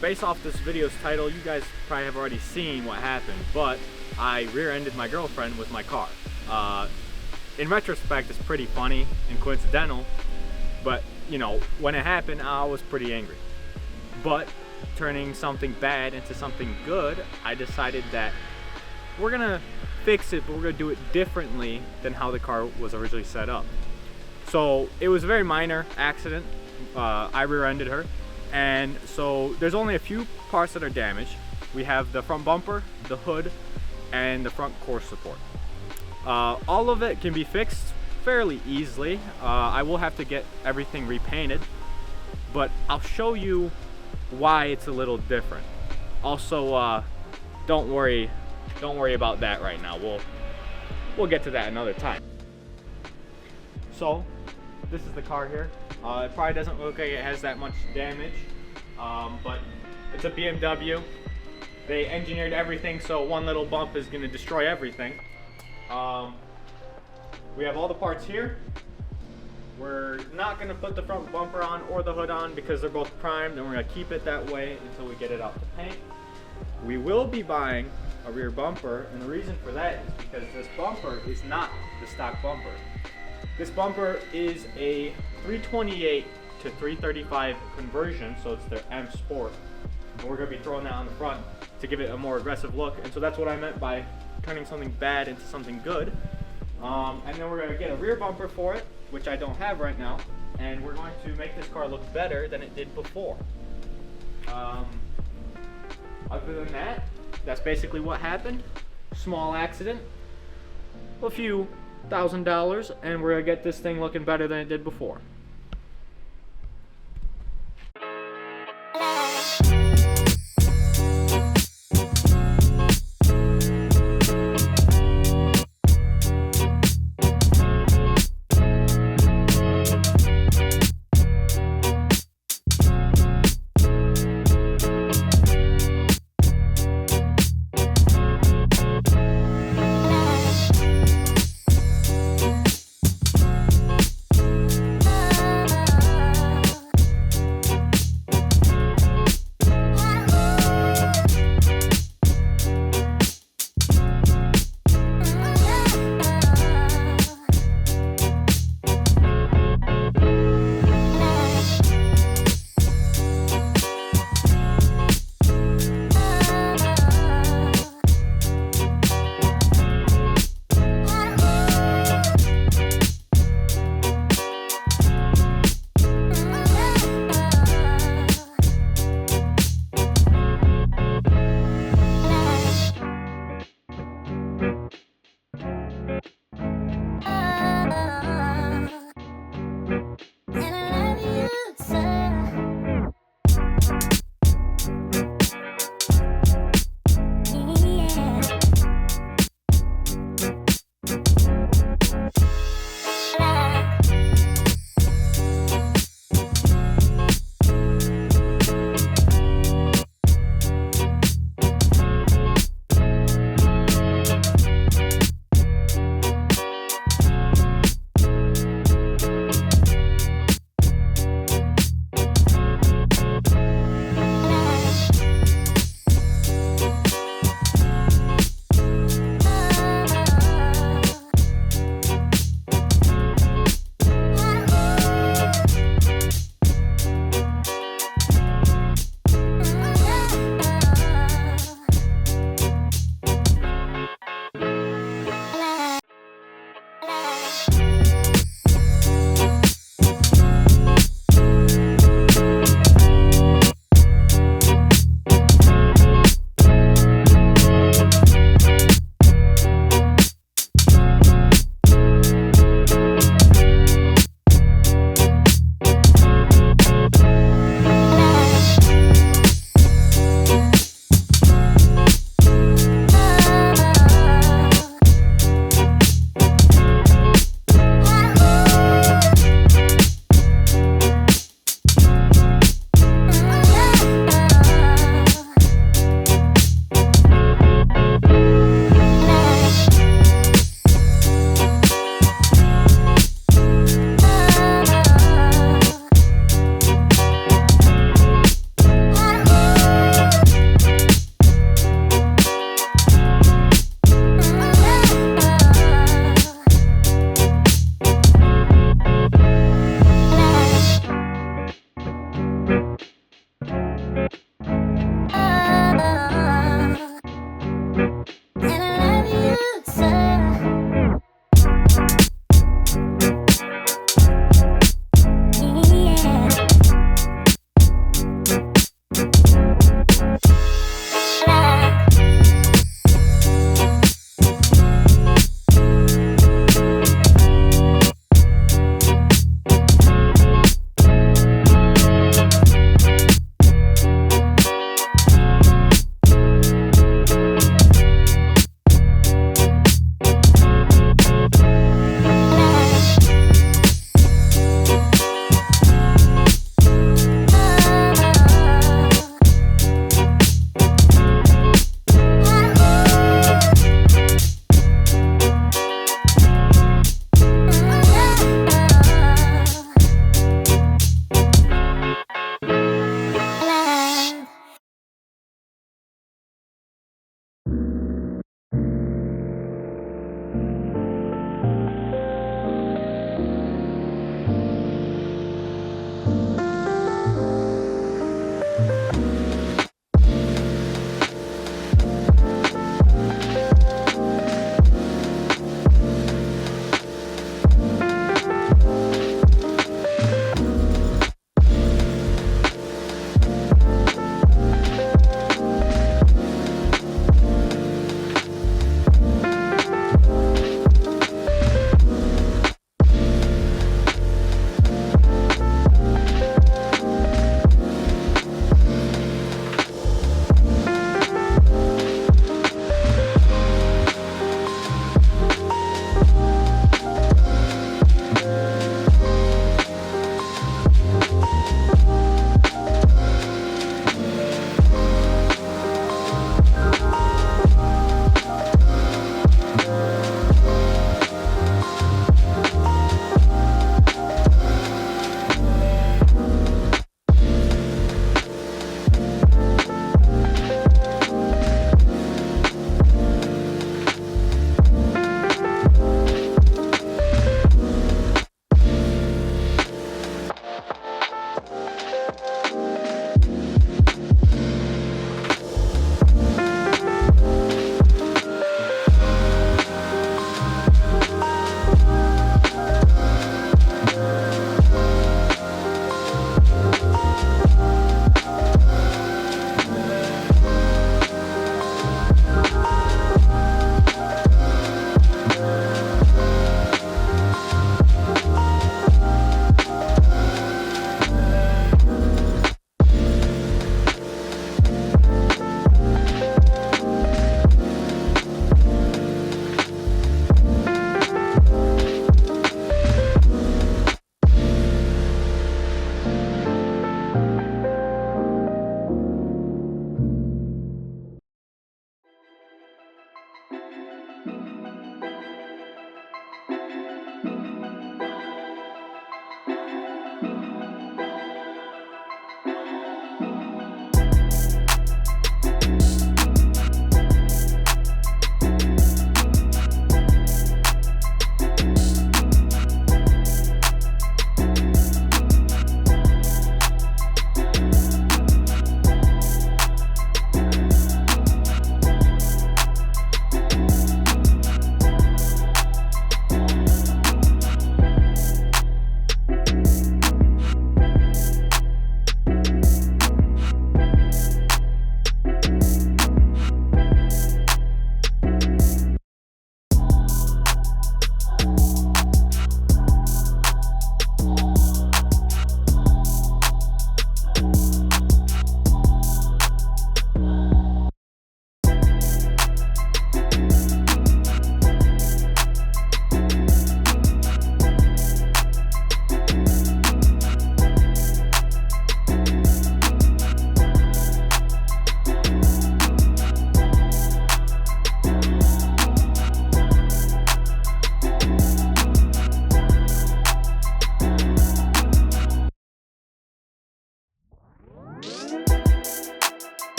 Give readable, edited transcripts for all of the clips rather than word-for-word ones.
based off this video's title, you guys probably have already seen what happened, but I rear-ended my girlfriend with my car. In retrospect, it's pretty funny and coincidental, but you know, when it happened, I was pretty angry. But turning something bad into something good, I decided that we're gonna fix it, but we're gonna do it differently than how the car was originally set up. So it was a very minor accident. I rear-ended her, and so there's only a few parts that are damaged. We have the front bumper, the hood, and the front core support. All of it can be fixed fairly easily. I will have to get everything repainted, but I'll show you why it's a little different. Also, don't worry about that right now. We'll get to that another time. So this is the car here. It probably doesn't look like it has that much damage, but it's a BMW. They engineered everything so one little bump is going to destroy everything. We have all the parts here. We're not going to put the front bumper on or the hood on because they're both primed, and we're going to keep it that way until we get it out to paint. We will be buying a rear bumper, and the reason for that is because this bumper is not the stock bumper. This bumper is a 328 to 335 conversion, so it's their M Sport. And we're going to be throwing that on the front to give it a more aggressive look, and so that's what I meant by turning something bad into something good. And then we're going to get a rear bumper for it, which I don't have right now, and we're going to make this car look better than it did before. Other than that, that's basically what happened. Small accident, a few $1,000, and we're going to get this thing looking better than it did before.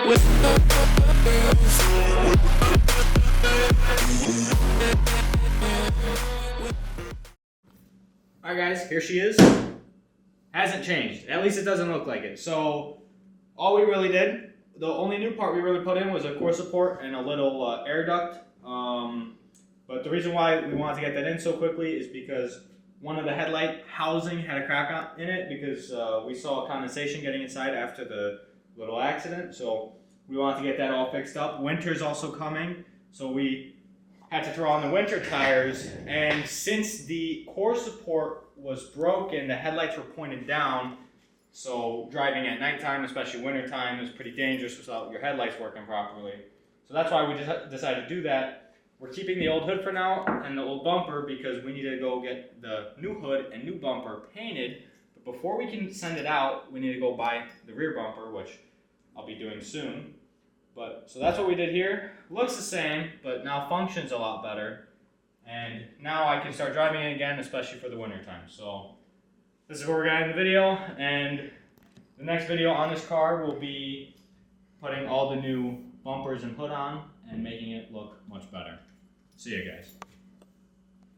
Alright guys, here she is. Hasn't changed. At least it doesn't look like it. So all we really did, the only new part we really put in was a core support and a little air duct. But the reason why we wanted to get that in so quickly is because one of the headlight housing had a crack in it because we saw condensation getting inside after the little accident. So we wanted to get that all fixed up. Winter's also coming, so we had to throw on the winter tires. And since the core support was broken, the headlights were pointed down. So driving at nighttime, especially wintertime, is pretty dangerous without your headlights working properly. So that's why we just decided to do that. We're keeping the old hood for now and the old bumper because we need to go get the new hood and new bumper painted. But before we can send it out, we need to go buy the rear bumper, which I'll be doing soon. So that's what we did here. Looks the same, but now functions a lot better. And now I can start driving it again, especially for the winter time. So this is where we're going to end the video. And the next video on this car will be putting all the new bumpers and hood on and making it look much better. See you guys.